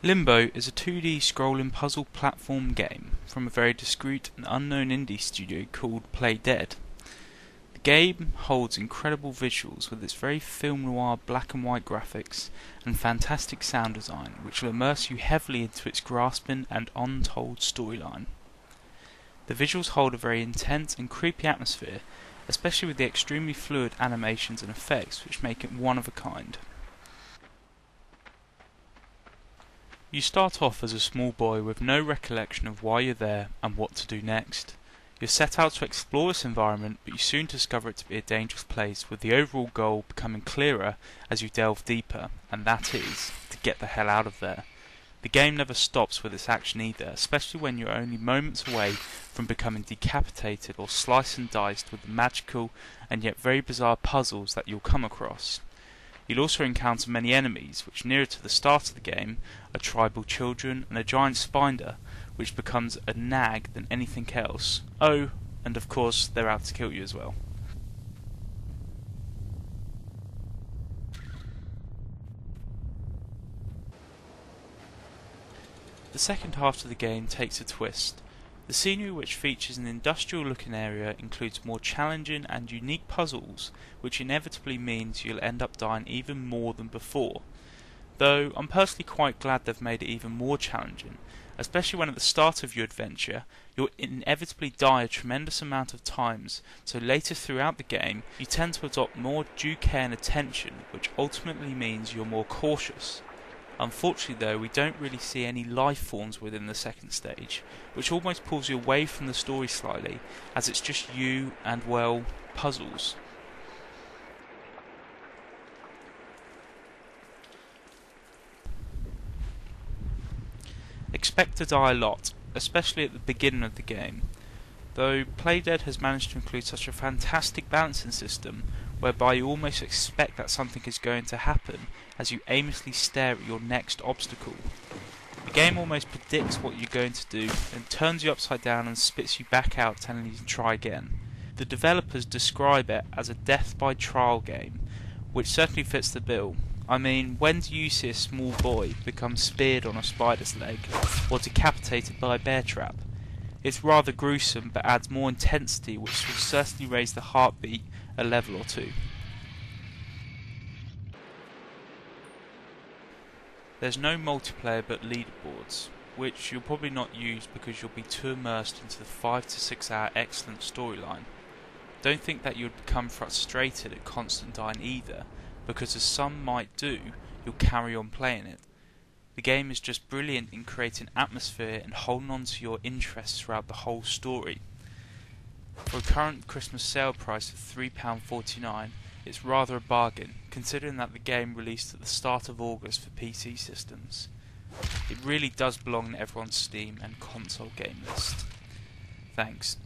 Limbo is a 2D scrolling puzzle platform game from a very discreet and unknown indie studio called Play Dead. The game holds incredible visuals with its very film noir black and white graphics and fantastic sound design, which will immerse you heavily into its grasping and untold storyline. The visuals hold a very intense and creepy atmosphere, especially with the extremely fluid animations and effects which make it one of a kind. You start off as a small boy with no recollection of why you're there and what to do next. You're set out to explore this environment, but you soon discover it to be a dangerous place, with the overall goal becoming clearer as you delve deeper, and that is, to get the hell out of there. The game never stops with its action either, especially when you're only moments away from becoming decapitated or sliced and diced with the magical and yet very bizarre puzzles that you'll come across. You'll also encounter many enemies, which nearer to the start of the game are tribal children and a giant spider, which becomes a nag than anything else. Oh, and of course they're out to kill you as well. The second half of the game takes a twist. The scenery, which features an industrial looking area, includes more challenging and unique puzzles, which inevitably means you'll end up dying even more than before. Though I'm personally quite glad they've made it even more challenging, especially when at the start of your adventure you'll inevitably die a tremendous amount of times, so later throughout the game you tend to adopt more due care and attention, which ultimately means you're more cautious. Unfortunately though, we don't really see any life forms within the second stage, which almost pulls you away from the story slightly, as it's just you and, well, puzzles. Expect to die a lot, especially at the beginning of the game, though Playdead has managed to include such a fantastic balancing system whereby you almost expect that something is going to happen as you aimlessly stare at your next obstacle. The game almost predicts what you're going to do and turns you upside down and spits you back out, telling you to try again. The developers describe it as a death by trial game, which certainly fits the bill. I mean, when do you see a small boy become speared on a spider's leg or decapitated by a bear trap? It's rather gruesome, but adds more intensity, which will certainly raise the heartbeat a level or two. There's no multiplayer but leaderboards, which you'll probably not use because you'll be too immersed into the 5 to 6 hour excellent storyline. Don't think that you'll become frustrated at constant dying either, because as some might do, you'll carry on playing it. The game is just brilliant in creating atmosphere and holding on to your interests throughout the whole story. For a current Christmas sale price of £3.49, it's rather a bargain, considering that the game released at the start of August for PC systems. It really does belong in everyone's Steam and console game list. Thanks.